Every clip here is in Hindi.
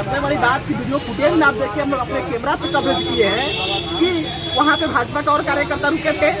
सबसे बड़ी बात की वीडियो फुटेज में आप देखिए, हम लोग अपने कैमरा से कवरेज किए हैं कि वहाँ पे भाजपा का और कार्यकर्ता रुके थे,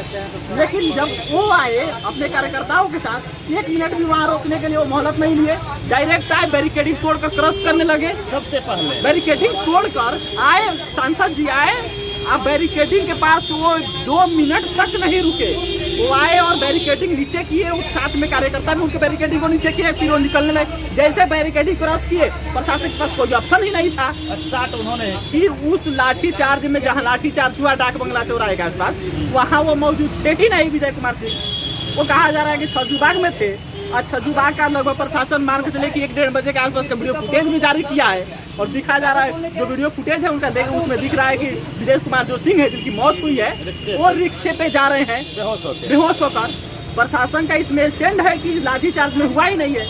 लेकिन जब वो आए अपने कार्यकर्ताओं के साथ 1 मिनट भी वहाँ रोकने के लिए वो मोहलत नहीं लिए, डायरेक्ट आए, बैरिकेडिंग तोड़कर क्रॉस करने लगे। सबसे पहले बैरिकेडिंग तोड़कर आए, सांसद जी आए, अब बैरिकेडिंग के पास वो 2 मिनट तक नहीं रुके, वो आए और बैरिकेडिंग नीचे किए, उस साथ में कार्यकर्ता भी उनके बैरिकेडिंग को नीचे किए, फिर वो निकलने लगे। जैसे बैरिकेडिंग क्रॉस किए, प्रशासन के पास कोई ऑप्शन ही नहीं था, स्टार्ट उन्होंने फिर उस लाठी चार्ज में, जहाँ लाठी चार्ज हुआ डाक बंगला चौराहे के आसपास, वहाँ वो मौजूद थे ही नहीं विजय कुमार सिंह। वो कहा जा रहा है कि छजूबाग में थे, और छजूबाग का लगभग प्रशासन मान के चले कि 1-1:30 बजे के आसपास का वीडियो फुटेज भी जारी किया है, और दिखा जा रहा है जो वीडियो फुटेज है उनका उसमें दिख रहा है कि विजय कुमार जो सिंह है जिनकी मौत हुई है वो रिक्शे पे जा रहे हैं बेहोश होकर। प्रशासन का इसमें स्टैंड है कि लाठीचार्ज में हुआ ही नहीं है,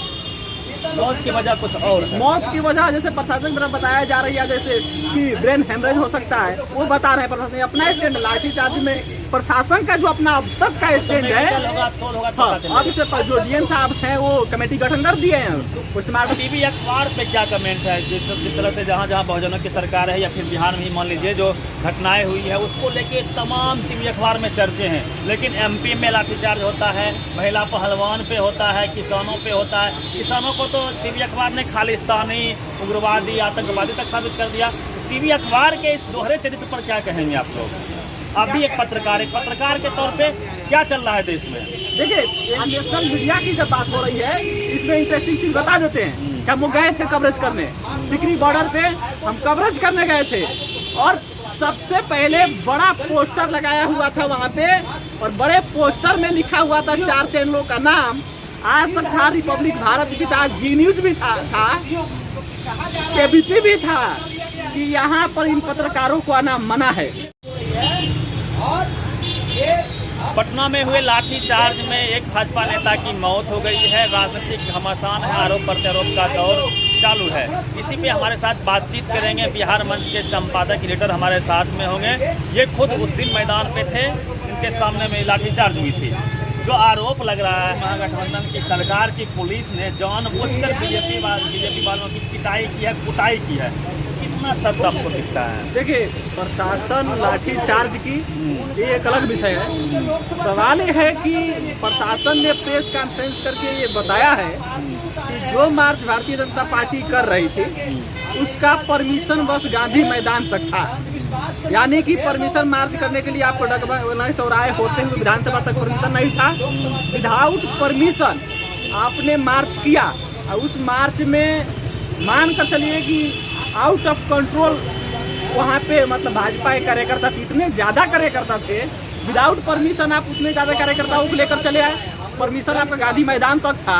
मौत की वजह कुछ और है। मौत की वजह जैसे प्रशासन तरफ बताया जा रही है, जैसे कि ब्रेन हेमरेज हो सकता है, वो बता रहे हैं प्रशासन अपना स्टैंड। लाठीचार्ज में प्रशासन का जो अपना अब तक का स्टैंड है, अब इसे जो डीएम साहब हैं वो कमेटी गठन कर दिए हैं। टीवी अखबार पे क्या कमेंट है, जिस तरह से जहाँ जहाँ बहुजनों की सरकार है या फिर बिहार में ही मान लीजिए जो घटनाएं हुई है उसको लेके तमाम टीवी अखबार में चर्चे हैं, लेकिन एमपी में लाठीचार्ज होता है, महिला पहलवान पे होता है, किसानों पे होता है। किसानों को तो टीवी अखबार ने खालिस्तानी, उग्रवादी, आतंकवादी तक साबित कर दिया। टीवी अखबार के इस दोहरे चरित्र पर क्या कहेंगे आप लोग? आप भी एक पत्रकार के तौर पे क्या चल रहा है देश में? देखिए, नेशनल मीडिया की जब बात हो रही है, इसमें इंटरेस्टिंग चीज बता देते हैं कि हम गए थे कवरेज करने, टिकरी बॉर्डर पे हम कवरेज करने गए थे, और सबसे पहले बड़ा पोस्टर लगाया हुआ था वहाँ पे, और बड़े पोस्टर में लिखा हुआ था 4 चैनलों का नाम, आज तक था, रिपब्लिक भारत भी था, जी न्यूज भी था, केबीपी भी था, कि यहाँ पर इन पत्रकारों को आना मना है। पटना में हुए लाठीचार्ज में एक भाजपा नेता की मौत हो गई है। राजनीतिक घमासान है, आरोप प्रत्यारोप का दौर चालू है। इसी पे हमारे साथ बातचीत करेंगे। बिहार मंच के संपादक एडिटर हमारे साथ में होंगे। ये खुद उस दिन मैदान पे थे, इनके सामने में लाठीचार्ज हुई थी। जो आरोप लग रहा है महागठबंधन की सरकार की पुलिस ने जानबूझकर बीजेपी वालों की पिटाई की है, कुटाई की है, कितना सत्य आपको दिखता है? देखिए, प्रशासन लाठी चार्ज की ये एक अलग विषय है। सवाल ये है कि प्रशासन ने प्रेस कॉन्फ्रेंस करके ये बताया है कि जो मार्च भारतीय जनता पार्टी कर रही थी उसका परमिशन बस गांधी मैदान तक था, यानी कि परमिशन मार्च करने के लिए आपको डगबंगला चौराहे होते हुए विधानसभा तक परमिशन नहीं था। विदाउट परमिशन आपने मार्च किया, और उस मार्च में मान कर चलिए कि आउट ऑफ कंट्रोल वहाँ पे, मतलब भाजपा के कार्यकर्ता इतने ज़्यादा कार्यकर्ता थे, विदाउट परमिशन आप उतने ज़्यादा कार्यकर्ताओं को लेकर चले आए। परमिशन आपका गांधी मैदान तक था,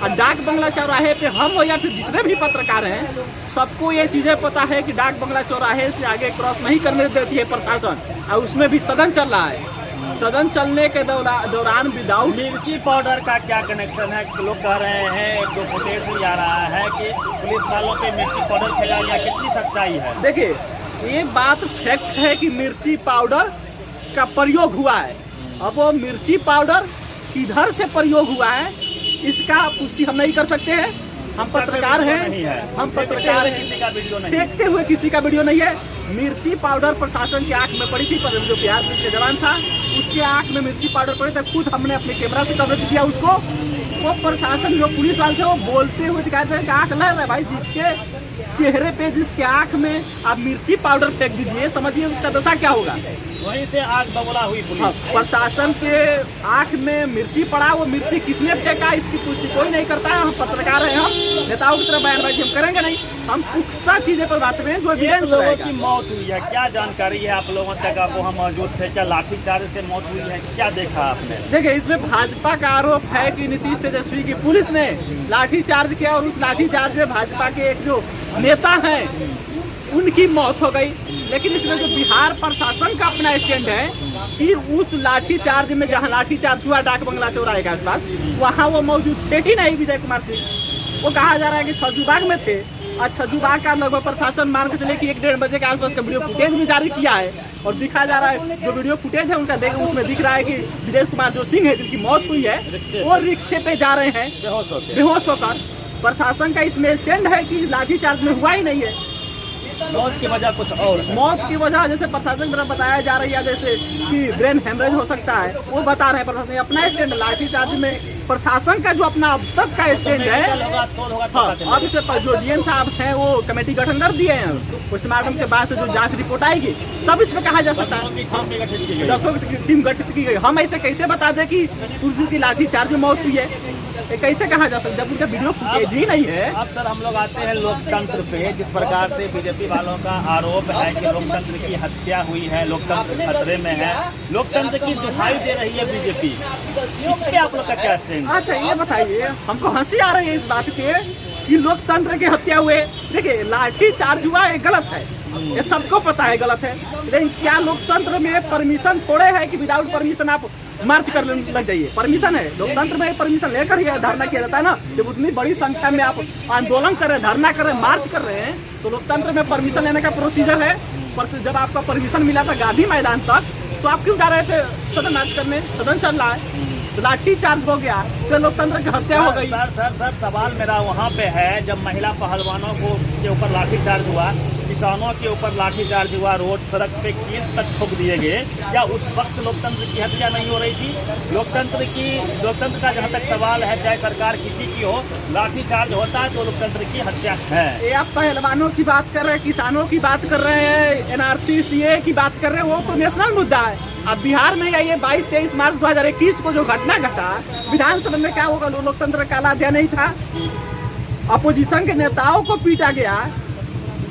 और डाक बंगला चौराहे पे हम हो या फिर जितने भी पत्रकार हैं सबको ये चीज़ें पता है कि डाक बंगला चौराहे से आगे क्रॉस नहीं करने देती है प्रशासन, और उसमें भी सदन चल रहा है। सदन चलने के दौरान विदाउट मिर्ची पाउडर का क्या कनेक्शन है? लोग कह रहे हैं, जो फुटेज भी आ रहा है कि पुलिस वालों पे मिर्ची पाउडर फैला गया, कितनी सच्चाई है? देखिए, ये बात फैक्ट है कि मिर्ची पाउडर का प्रयोग हुआ है। अब वो मिर्ची पाउडर किधर से प्रयोग हुआ है इसका पुष्टि हम नहीं कर सकते हैं। हम पत्रकार हैं, हम पत्रकार हैं, किसी का वीडियो नहीं, देखते हुए किसी का वीडियो नहीं है। मिर्ची पाउडर प्रशासन की आंख में पड़ी थी, पर जो बिहार पुलिस के जवान था उसके आंख में मिर्ची पाउडर पड़े थे। खुद हमने अपने कैमरा से कवरेज किया उसको। वो प्रशासन जो पुलिस वाले थे वो बोलते हुए दिखाई दे कि आंख लग रहा है भाई, जिसके चेहरे पे, जिसके आंख में आप मिर्ची पाउडर फेंक दीजिए, समझिए उसका दशा क्या होगा। वहीं से आग बबूला हुई पुलिस। प्रशासन के आंख में मिर्ची पड़ा, वो मिर्ची किसने फेंका इसकी पुष्टि कोई नहीं करता है। हम पत्रकार हैं, हम नेताओं की तरह बयानबाजी हम करेंगे नहीं। हम पुख्ता चीजें पर बात करें जो एविडेंस लोगों की मौत हुई है, क्या जानकारी है आप लोगों तक? आप वहाँ मौजूद थे, क्या लाठीचार्ज से मौत हुई है, क्या देखा आपने? देखिए, इसमें भाजपा का आरोप है कि नीतीश तेजस्वी की पुलिस ने लाठीचार्ज किया, और उस लाठीचार्ज में भाजपा के एक जो नेता हैं उनकी मौत हो गई। लेकिन इसमें जो बिहार प्रशासन का अपना स्टैंड है कि उस लाठीचार्ज में, जहाँ लाठीचार्ज हुआ डाक बंगला चौराहे के आसपास, वहाँ वो मौजूद थे ही नहीं विजय कुमार सिंह। वो कहा जा रहा है कि छजूबाग में थे, और छजूबाग का लगभग प्रशासन मान के चले कि 1-1:30 बजे के आसपास का वीडियो फुटेज भी जारी किया है, और दिखा जा रहा है जो वीडियो फुटेज है उनका उसमें दिख रहा है कि विजय कुमार जो सिंह है जिनकी मौत हुई है वो रिक्शे पे जा रहे हैं बेहोश होकर। प्रशासन का इसमें स्टैंड है कि लाठीचार्ज में हुआ ही नहीं है। मौत की वजह कुछ और है। मौत की वजह जैसे प्रशासन द्वारा बताया जा रही है, जैसे कि ब्रेन हेमरेज हो सकता है, वो बता रहे हैं प्रशासन अपना स्टैंड। लाठीचार्ज में प्रशासन का जो अपना अब तक का स्टैंड है, हाँ, अब इसे जो डीएम साहब हैं वो कमेटी गठन कर दिए हैं। पोस्टमार्टम के बाद से जो जांच रिपोर्ट आएगी तब इसमें कहा जा सकता है डॉक्टरों की टीम गठित की गई। हम ऐसे कैसे बता दें कि तुलसी की लाठीचार्ज में मौत हुई है, ये कैसे कहा जा सकता है जब उनका वीडियो फुटेज ही नहीं है। अब सर हम लोग आते हैं लोकतंत्र पे। जिस प्रकार से बीजेपी वालों का आरोप है कि लोकतंत्र की हत्या हुई है, लोकतंत्र खतरे में है, लोकतंत्र की दुहाई दे रही है बीजेपी, इस पे आप लोग का क्या स्टैंड? अच्छा ये बताइए, हमको हंसी आ रही है इस बात पे कि लोकतंत्र की हत्या हुए। देखिए लाठी चार्ज हुआ ये गलत है, ये सबको पता है गलत है, लेकिन क्या लोकतंत्र में परमिशन थोड़े है कि विदाउट परमिशन आप मार्च कर लग जाइए? परमिशन है लोकतंत्र में, परमिशन लेकर ही धरना किया जाता है ना। जब उतनी बड़ी संख्या में आप आंदोलन कर रहे हैं, धरना कर रहे हैं, मार्च कर रहे हैं, तो लोकतंत्र में परमिशन लेने का प्रोसीजर है। पर जब आपका परमिशन मिला था गांधी मैदान तक, तो आप क्यों जा रहे थे सदन मार्च करने? सदन चल रहा है, लाठी चार्ज हो गया तो लोकतंत्र की हत्या हो गई। सर सवाल मेरा वहाँ पे है, जब महिला पहलवानों को के ऊपर लाठी चार्ज हुआ, किसानों के ऊपर लाठीचार्ज हुआ, रोड सड़क पे कील तक ठोक दिए गए, क्या उस वक्त लोकतंत्र की हत्या नहीं हो रही थी? लोकतंत्र का जहाँ तक सवाल है, चाहे सरकार किसी की हो, लाठीचार्ज होता है तो लोकतंत्र की हत्या है। ये आप पहलवानों की बात कर रहे हैं, किसानों की बात कर रहे हैं, एनआरसी सीए की बात कर रहे हैं, वो तो नेशनल मुद्दा है। अब बिहार में ये 22-23 मार्च 2021 को जो घटना घटा, विधानसभा में क्या होगा? लोकतंत्र का अध्याय नहीं था, अपोजिशन के नेताओं को पीटा गया,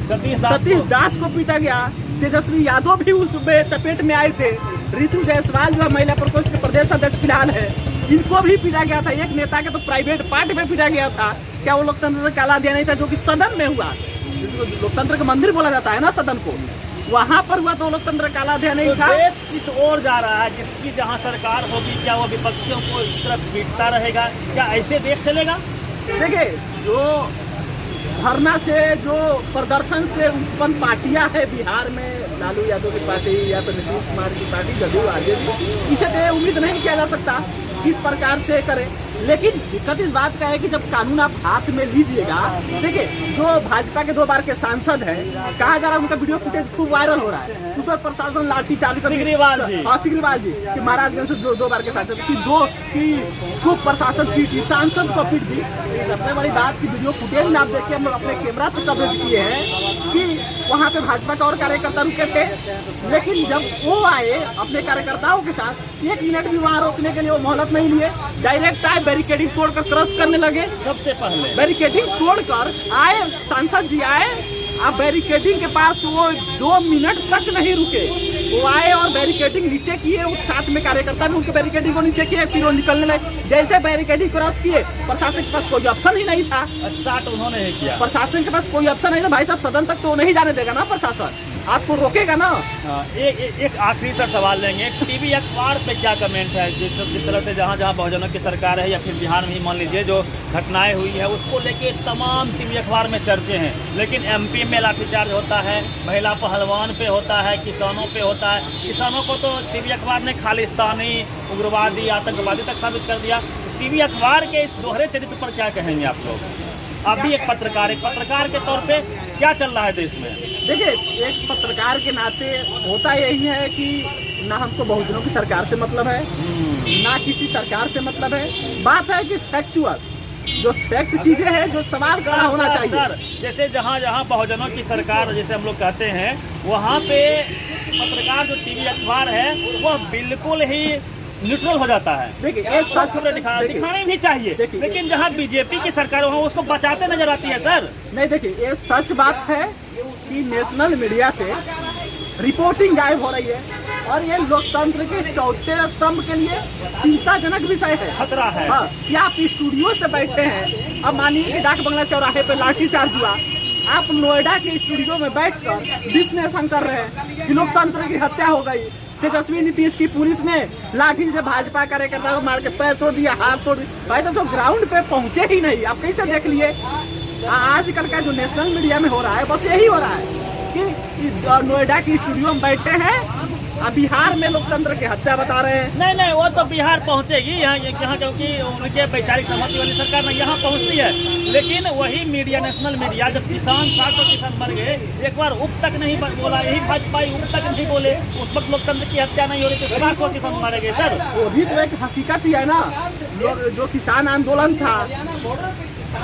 सतीश दास को पीटा गया, तेजस्वी यादव भी उसमें चपेट में आए थे, रितु जायसवाल जो महिला प्रकोष्ठ के प्रदेश अध्यक्ष फिलहाल है, इनको भी पीटा गया था। एक नेता के तो प्राइवेट पार्ट में पीटा गया था। क्या वो लोकतंत्र का अध्याय नहीं था जो कि सदन में हुआ? लोकतंत्र का मंदिर बोला जाता है ना सदन को, वहाँ पर हुआ तो लोकतंत्र का अध्याय नहीं था। देश किस ओर जा रहा है? जिसकी जहाँ सरकार होगी, क्या वो विपक्षियों को इस तरफ पीटता रहेगा? क्या ऐसे देश चलेगा? देखिए जो धरना से, जो प्रदर्शन से उत्पन्न पार्टियां है बिहार में, लालू यादव की पार्टी या तो नीतीश कुमार की पार्टी, जदयू आरजेडी, इसे तो उम्मीद नहीं किया जा सकता किस प्रकार से करे। लेकिन दिक्कत इस बात का है कि जब कानून आप हाथ में लीजिएगा, देखिए जो भाजपा के 2 बार के सांसद हैं, कहा जा रहा है उनका वीडियो फुटेज खूब वायरल हो रहा है, उस वक्त प्रशासन लाठीचार्ज कर सिग्रीवाल जी कि महाराजगंज से 2 बार के सांसद की खूब प्रशासन पीटी, सांसद को पीट दी। सबसे बड़ी बात की वीडियो फुटेज में आप देखिए, हम लोग अपने कैमरा से कवरेज किए हैं कि वहाँ पे भाजपा का और कार्यकर्ता रुके थे, लेकिन जब वो आए अपने कार्यकर्ताओं के साथ 1 मिनट भी वहाँ रोकने के लिए वो मोहलत नहीं लिए, डायरेक्ट आए, बैरिकेडिंग तोड़कर क्रॉस करने लगे। सबसे पहले बैरिकेडिंग तोड़कर आए, सांसद जी आए, अब बैरिकेडिंग के पास वो 2 मिनट तक नहीं रुके, वो आए और बैरिकेडिंग नीचे किए, उस साथ में कार्यकर्ता भी उनके बैरिकेडिंग को नीचे किए, फिर वो निकलने लगे। जैसे बैरिकेडिंग क्रॉस किए, प्रशासन के पास कोई ऑप्शन ही नहीं था, स्टार्ट उन्होंने ही किया। प्रशासन के पास कोई ऑप्शन नहीं था भाई साहब, सदन तक तो नहीं जाने देगा ना प्रशासन, आपको रोकेगा ना। एक आखिरी सा सवाल लेंगे, टीवी अखबार पे क्या कमेंट है? जिस तरह से जहाँ जहाँ बहुजनों की सरकार है, या फिर बिहार में ही मान लीजिए जो घटनाएं हुई है, उसको लेके तमाम टीवी अखबार में चर्चे हैं, लेकिन एमपी में लाठीचार्ज होता है, महिला पहलवान पे होता है, किसानों पे होता है। किसानों को तो टीवी अखबार ने खालिस्तानी, उग्रवादी, आतंकवादी तक साबित कर दिया। तो टीवी अखबार के इस दोहरे चरित्र पर क्या कहेंगे आप लोग? आप भी एक पत्रकार के तौर पे क्या चल रहा है देश में? देखिए एक पत्रकार के नाते होता यही है कि ना हमको बहुजनों की सरकार से मतलब है, ना किसी सरकार से मतलब है। बात है कि फैक्चुअल जो फैक्ट चीजें हैं, जो सवाल खड़ा होना चाहिए। सर जैसे जहाँ जहाँ बहुजनों की सरकार जैसे हम लोग कहते हैं, वहाँ पे पत्रकार जो टीवी अखबार है वह बिल्कुल ही न्यूट्रल हो जाता है। देखिए ये सच खबरें दिखानी भी चाहिए, लेकिन जहाँ बीजेपी की सरकार हो उसको बचाते नजर आती है सर। नहीं देखिए ये सच बात है कि नेशनल मीडिया से रिपोर्टिंग गायब हो रही है, और ये लोकतंत्र के चौथे स्तंभ के लिए चिंताजनक विषय है, खतरा है। हाँ, कि आप स्टूडियो से बैठे हैं, अब मानिए कि डाक बंगला चौराहे पे लाठीचार्ज हुआ, आप नोएडा के स्टूडियो में बैठकर विश्लेषण कर रहे हैं कि लोकतंत्र की हत्या हो गई, तेजस्वी नीतीश की पुलिस ने लाठी से भाजपा कार्यकर्ता को मार के पैर तोड़ दिया, हाथ तोड़ दिया। भाई तो ग्राउंड पे पहुंचे ही नहीं, आप कैसे देख लिए? आजकल का जो नेशनल मीडिया में हो रहा है बस यही हो रहा है कि नोएडा की स्टूडियो में बैठे हैं अब बिहार में लोकतंत्र की हत्या बता रहे हैं। नहीं नहीं, वो तो बिहार पहुंचेगी यहाँ क्योंकि उनके वैचारिक सहमति वाली सरकार में यहाँ पहुंचती है। लेकिन वही मीडिया, नेशनल मीडिया, जब किसान 700 किसान मर गए, एक बार उप तक नहीं बोला, यही भाजपा उप तक नहीं बोले, उस वक्त लोकतंत्र की हत्या नहीं हो रही थी, 700 किसान मारे गए सर। वो भी तो एक हकीकत ही है ना। जो किसान आंदोलन था,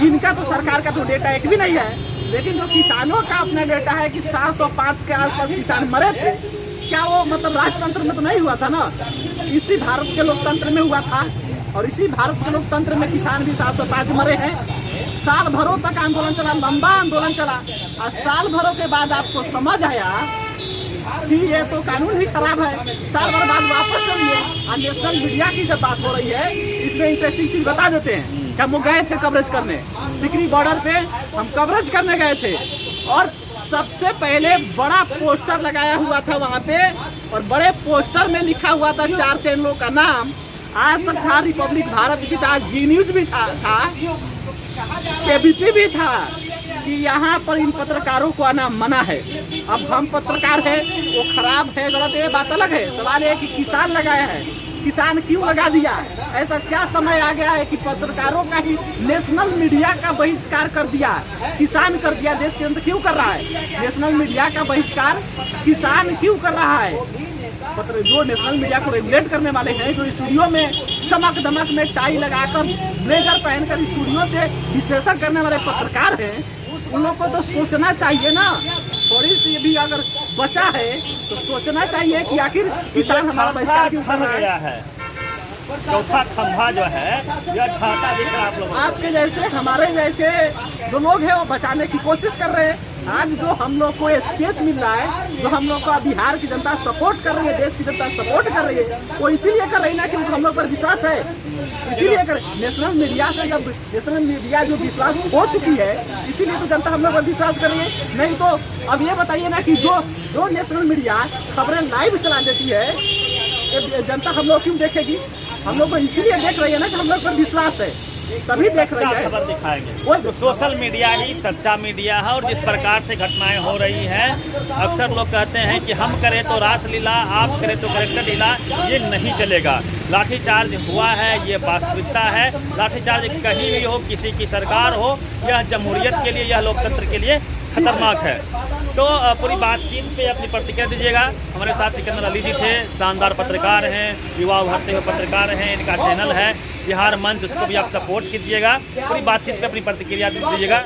इनका तो सरकार का तो डेटा एक भी नहीं है, लेकिन जो किसानों का अपना डेटा है कि 705 के आसपास किसान मरे थे। क्या वो मतलब राजतंत्र में तो नहीं हुआ था ना, इसी भारत के लोकतंत्र में हुआ था। और इसी भारत के लोकतंत्र में किसान भी 705 मरे हैं। साल भरों तक आंदोलन चला, लंबा आंदोलन चला, और साल भरों के बाद आपको समझ आया कि ये तो कानून ही खराब है। साल भर बाद वापस चलिए। और नेशनल मीडिया की जब बात हो रही है, इसमें इंटरेस्टिंग चीज बता देते हैं कि हम गए थे कवरेज करने, टिकरी बॉर्डर पे हम कवरेज करने गए थे, और सबसे पहले बड़ा पोस्टर लगाया हुआ था वहाँ पे, और बड़े पोस्टर में लिखा हुआ था 4 चैनलों का नाम। आज तक था, रिपब्लिक भारत भी था, जी न्यूज भी था, केबीपी भी था, कि यहाँ पर इन पत्रकारों को आना मना है। अब हम पत्रकार हैं, वो खराब है गलत है बात अलग है। सवाल है कि किसान लगाया है, किसान क्यों लगा दिया? ऐसा क्या समय आ गया है कि पत्रकारों का ही नेशनल मीडिया का बहिष्कार कर दिया, किसान कर दिया? देश के अंदर क्यों कर रहा है नेशनल मीडिया का बहिष्कार? किसान क्यों कर रहा है? जो नेशनल मीडिया को रेगुलेट करने वाले हैं, जो स्टूडियो में चमक दमक में टाई लगाकर ब्लेजर पहनकर स्टूडियो से विश्लेषण करने वाले पत्रकार हैं, उन लोगों को तो सोचना चाहिए ना। थोड़ी सी भी अगर बचा है तो सोचना चाहिए कि आखिर किसान हमारा बहिष्कार क्यों कर रहा है। चौथा खंभा जो है यह ढांचा दिख रहा है आप लोगों को। आपके जैसे हमारे जैसे जो लोग हैं वो बचाने की कोशिश कर रहे हैं। आज जो हम लोग को स्पेस मिल रहा है, जो हम लोग को बिहार की जनता सपोर्ट कर रही है, देश की जनता सपोर्ट कर रही है, वो इसीलिए कर रही है ना कि हम लोग पर विश्वास है, इसीलिए कर। नेशनल मीडिया से जब नेशनल मीडिया जो विश्वास हो चुकी है, इसीलिए तो जनता हम लोग पर विश्वास कर रही है। नहीं तो अब ये बताइए ना कि जो नेशनल मीडिया खबरें लाइव चला देती है, जनता हम लोग क्यों देखेगी? हम लोग को इसीलिए देख रही है ना कि हम लोग पर विश्वास है, तभी देख रही है। खबर दिखाएंगे तो सोशल मीडिया ही सच्चा मीडिया है। और जिस प्रकार से घटनाएं हो रही हैं, अक्सर लोग कहते हैं कि हम करें तो रासलीला, आप करें तो करेक्टर लीला, ये नहीं चलेगा। लाठीचार्ज हुआ है, ये वास्तविकता है। लाठीचार्ज कहीं भी हो, किसी की सरकार हो, यह जमहूरियत के लिए, यह लोकतंत्र के लिए खतरनाक है। तो पूरी बातचीत पे अपनी प्रतिक्रिया दीजिएगा। हमारे साथ सिकंदर अली जी थे, शानदार पत्रकार हैं, युवा उभरते हुए पत्रकार हैं। इनका चैनल है बिहार मंच, उसको भी आप सपोर्ट कीजिएगा। पूरी बातचीत पे अपनी प्रतिक्रिया दीजिएगा।